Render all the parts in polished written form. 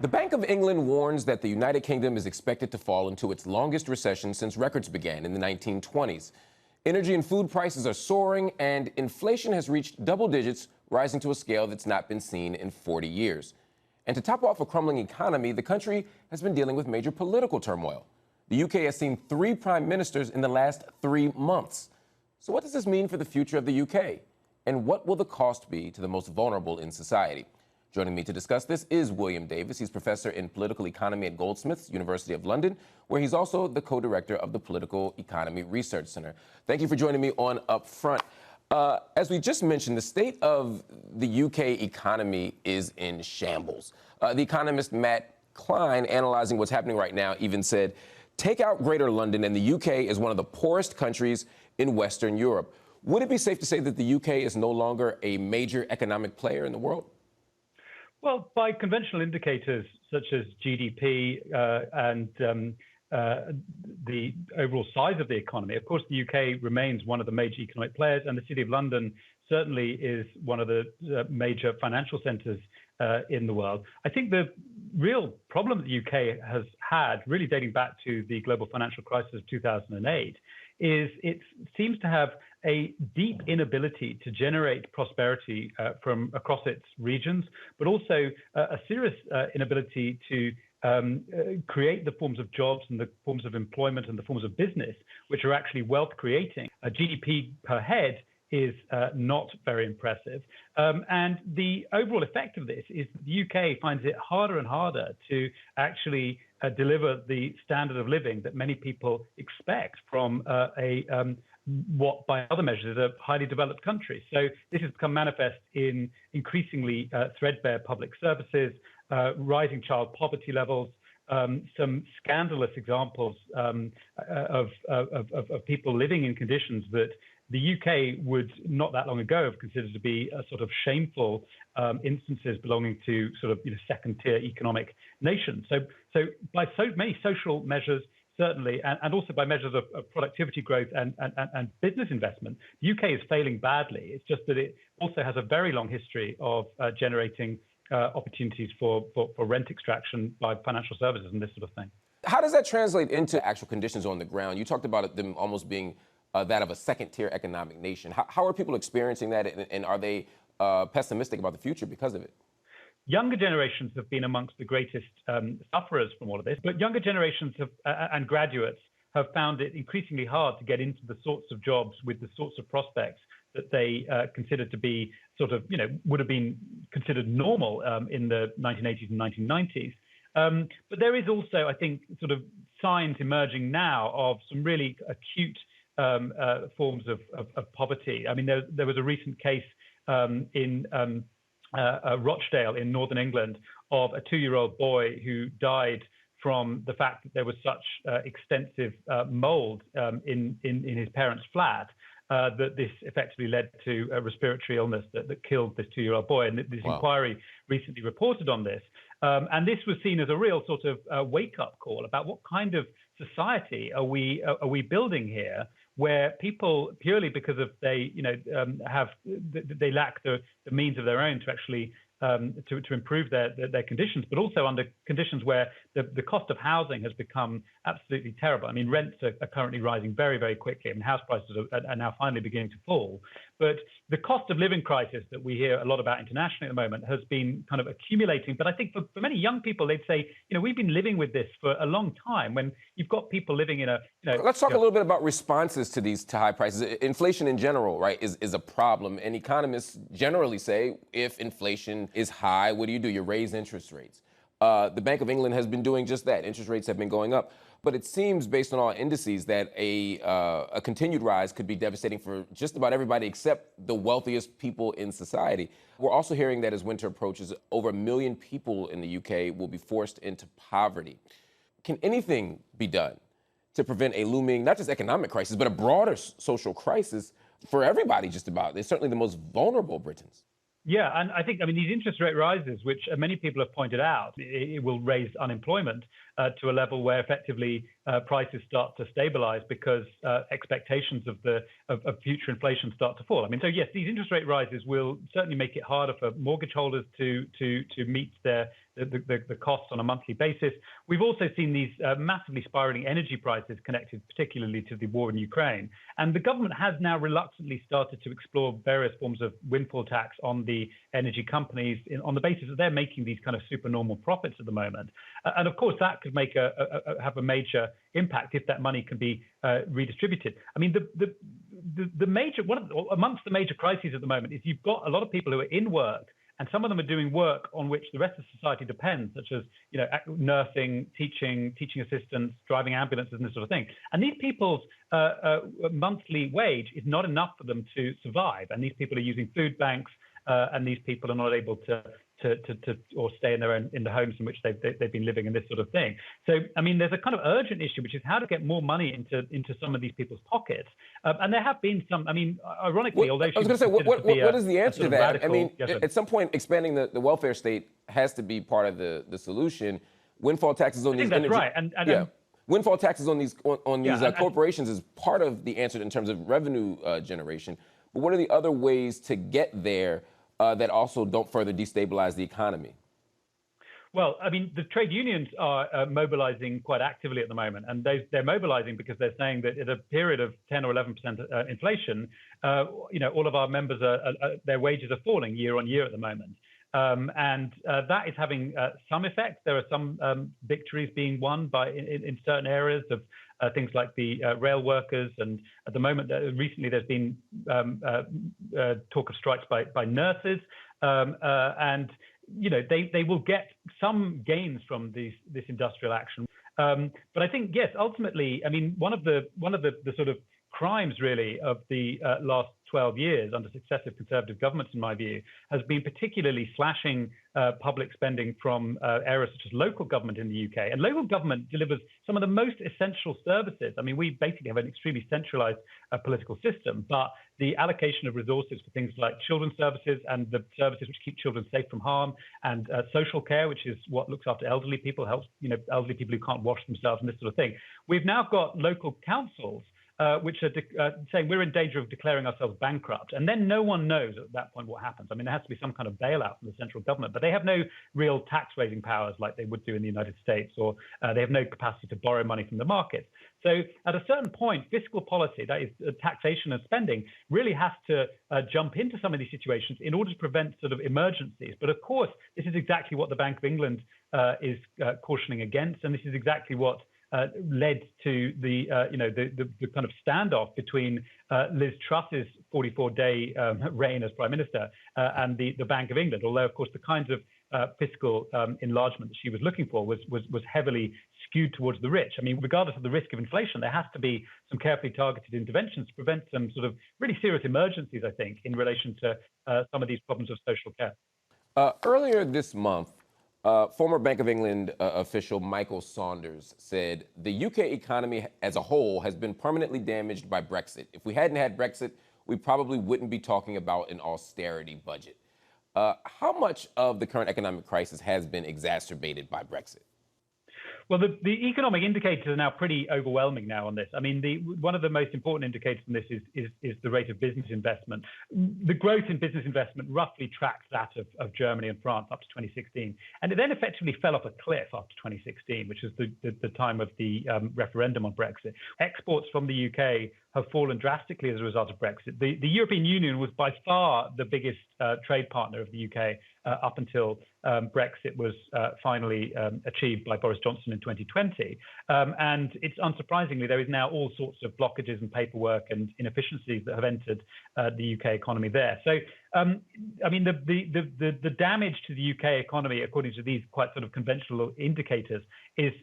Bank of England warns that the United Kingdom is expected to fall into its longest recession since records began in the 1920s. Energy and food prices are soaring, and inflation has reached double digits, rising to a scale that's not been seen in 40 years. And to top off a crumbling economy, the country has been dealing with major political turmoil. The UK has seen 3 prime ministers in the last 3 months. So what does this mean for the future of the UK? And what will the cost be to the most vulnerable in society? Joining me to discuss this is William Davies. He's professor in political economy at Goldsmiths, University of London, where he's also the co-director of the Political Economy Research Center. Thank you for joining me on UpFront. As we just mentioned, the state of the UK economy is in shambles. The economist Matt Klein, analyzing what's happening right now, even said, take out Greater London and the UK is one of the poorest countries in Western Europe. Would it be safe to say that the UK is no longer a major economic player in the world? Well, by conventional indicators such as GDP and the overall size of the economy, of course, the UK remains one of the major economic players, and the City of London certainly is one of the major financial centres in the world. I think the real problem the UK has had, really dating back to the global financial crisis of 2008, is it seems to have a deep inability to generate prosperity from across its regions, but also a serious inability to create the forms of jobs and the forms of employment and the forms of business which are actually wealth creating. GDP per head is not very impressive. And the overall effect of this is the UK finds it harder and harder to actually deliver the standard of living that many people expect from what by other measures is a highly developed country. So this has become manifest in increasingly threadbare public services, rising child poverty levels, some scandalous examples of people living in conditions that the UK would not that long ago have considered to be a sort of shameful instances belonging to sort of second-tier economic nations. So by so many social measures, certainly, and also by measures of productivity growth and business investment, the UK is failing badly. It's just that it also has a very long history of generating opportunities for rent extraction by financial services and this sort of thing. How does that translate into actual conditions on the ground? You talked about them almost being that of a second-tier economic nation. How are people experiencing that, and are they pessimistic about the future because of it? Younger generations have been amongst the greatest sufferers from all of this, but younger generations have, and graduates have found it increasingly hard to get into the sorts of jobs with the sorts of prospects that they consider to be sort of, would have been considered normal in the 1980s and 1990s. But there is also, I think, sort of signs emerging now of some really acute forms of poverty. I mean, there was a recent case in Rochdale in northern England of a 2-year-old boy who died from the fact that there was such extensive mold in his parents' flat that this effectively led to a respiratory illness that killed this 2-year-old boy. And this inquiry recently reported on this. And this was seen as a real sort of wake-up call about what kind of society are we building here, where people, purely because of they lack the means of their own to actually to improve their conditions, but also under conditions where the cost of housing has become absolutely terrible. I mean, rents are currently rising very, very quickly. I mean, house prices are now finally beginning to fall. But the cost of living crisis that we hear a lot about internationally at the moment has been kind of accumulating. But I think for many young people, they'd say, we've been living with this for a long time. When you've got people living in a, Let's talk a little bit about responses to these high prices. Inflation in general, right, is a problem. And economists generally say if inflation is high, what do? You raise interest rates. The Bank of England has been doing just that. Interest rates have been going up. But it seems, based on all indices, that a continued rise could be devastating for just about everybody except the wealthiest people in society. We're also hearing that as winter approaches, over 1 million people in the UK will be forced into poverty. Can anything be done to prevent a looming, not just economic crisis, but a broader social crisis for everybody just about? They're certainly the most vulnerable Britons. Yeah, and I think, these interest rate rises, which many people have pointed out, it will raise unemployment to a level where effectively prices start to stabilize because expectations of future inflation start to fall. I mean, so yes, these interest rate rises will certainly make it harder for mortgage holders to meet the costs on a monthly basis. We've also seen these massively spiraling energy prices connected particularly to the war in Ukraine. And the government has now reluctantly started to explore various forms of windfall tax on the energy companies on the basis that they're making these kind of supernormal profits at the moment. And of course, that could make have a major impact if that money can be redistributed. I mean, the major amongst the major crises at the moment is you've got a lot of people who are in work, and some of them are doing work on which the rest of society depends, such as nursing, teaching assistants, driving ambulances, and this sort of thing. And these people's monthly wage is not enough for them to survive. And these people are using food banks, and these people are not able to or stay in the homes in which they've been living, and this sort of thing. So I mean, there's a kind of urgent issue, which is how to get more money into some of these people's pockets. And there have been some. I mean, ironically, although I was going to say, what is the answer to that? Radical, I mean, at some point, expanding the welfare state has to be part of the solution. Windfall taxes on these energy, right. Windfall taxes on these corporations is part of the answer in terms of revenue generation. But what are the other ways to get there that also don't further destabilize the economy? Well, I mean, the trade unions are mobilizing quite actively at the moment, and they're mobilizing because they're saying that at a period of 10 or 11% inflation, all of our members their wages are falling year on year at the moment. And that is having some effect. There are some victories being won in certain areas of things like the rail workers. And at the moment, recently, there's been talk of strikes by nurses. And they will get some gains from this industrial action. But I think, yes, ultimately, I mean, one of the sort of crimes really of the last 12 years under successive conservative governments, in my view, has been particularly slashing public spending from areas such as local government in the UK. And local government delivers some of the most essential services. I mean, we basically have an extremely centralized political system, but the allocation of resources for things like children's services and the services which keep children safe from harm, and social care, which is what looks after elderly people, helps elderly people who can't wash themselves and this sort of thing. We've now got local councils which are saying we're in danger of declaring ourselves bankrupt. And then no one knows at that point what happens. I mean, there has to be some kind of bailout from the central government, but they have no real tax-raising powers like they would do in the United States, or they have no capacity to borrow money from the markets. So at a certain point, fiscal policy, that is taxation and spending, really has to jump into some of these situations in order to prevent sort of emergencies. But of course, this is exactly what the Bank of England is cautioning against, and this is exactly what led to the kind of standoff between Liz Truss's 44-day reign as Prime Minister and the Bank of England. Although, of course, the kinds of fiscal enlargement that she was looking for was heavily skewed towards the rich. I mean, regardless of the risk of inflation, there has to be some carefully targeted interventions to prevent some sort of really serious emergencies, I think, in relation to some of these problems of social care. Earlier this month, former Bank of England official Michael Saunders said the UK economy as a whole has been permanently damaged by Brexit. If we hadn't had Brexit, we probably wouldn't be talking about an austerity budget. How much of the current economic crisis has been exacerbated by Brexit? Well, the economic indicators are now pretty overwhelming now on this. I mean, one of the most important indicators on this is the rate of business investment. The growth in business investment roughly tracks that of Germany and France up to 2016. And it then effectively fell off a cliff after 2016, which is the time of the referendum on Brexit. Exports from the UK have fallen drastically as a result of Brexit. The European Union was by far the biggest trade partner of the UK up until Brexit was finally achieved by Boris Johnson in 2020. And it's unsurprisingly, there is now all sorts of blockages and paperwork and inefficiencies that have entered the UK economy there. So, I mean, the damage to the UK economy, according to these quite sort of conventional indicators, is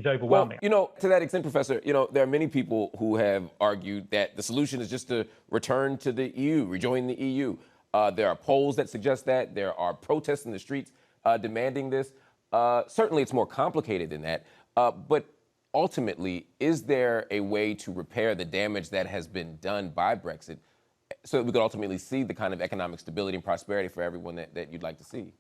overwhelming. Well, to that extent, Professor, there are many people who have argued that the solution is just to return to the EU, rejoin the EU. There are polls that suggest that. There are protests in the streets demanding this. Certainly, it's more complicated than that. But ultimately, is there a way to repair the damage that has been done by Brexit so that we could ultimately see the kind of economic stability and prosperity for everyone that you'd like to see?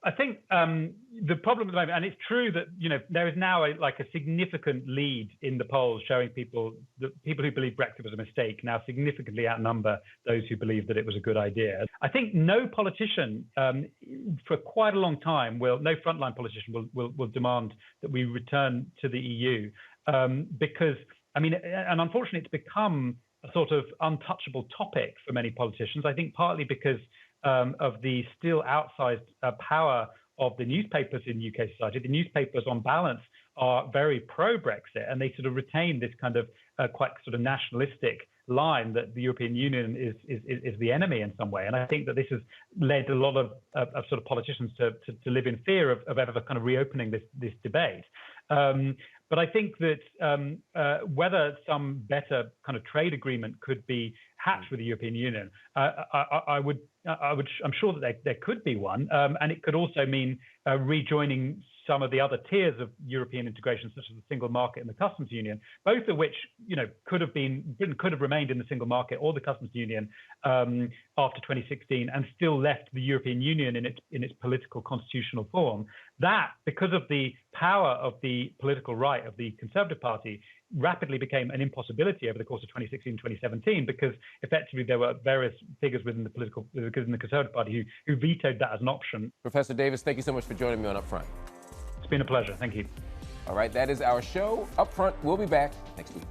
I think the problem at the moment, and it's true that there is now a significant lead in the polls showing people who believe Brexit was a mistake now significantly outnumber those who believe that it was a good idea. I think no politician for quite a long time no frontline politician will demand that we return to the EU because and unfortunately it's become a sort of untouchable topic for many politicians. I think partly because of the still outsized power of the newspapers in UK society. The newspapers, on balance, are very pro-Brexit, and they sort of retain this kind of quite sort of nationalistic line that the European Union is the enemy in some way. And I think that this has led a lot of sort of politicians to live in fear of ever kind of reopening this debate. But I think that whether some better kind of trade agreement could be hatched with the European Union, I'm sure that there could be one, and it could also mean rejoining some of the other tiers of European integration, such as the single market and the customs union, both of which Britain could have remained in the single market or the customs union after 2016 and still left the European Union in its political constitutional form. That, because of the power of the political right of the Conservative Party, rapidly became an impossibility over the course of 2016 and 2017, because effectively there were various figures within the Conservative Party who vetoed that as an option. Professor Davies, thank you so much for joining me on UpFront. It's been a pleasure. Thank you. All right, that is our show. UpFront, we'll be back next week.